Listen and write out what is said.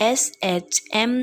ARSHMAN،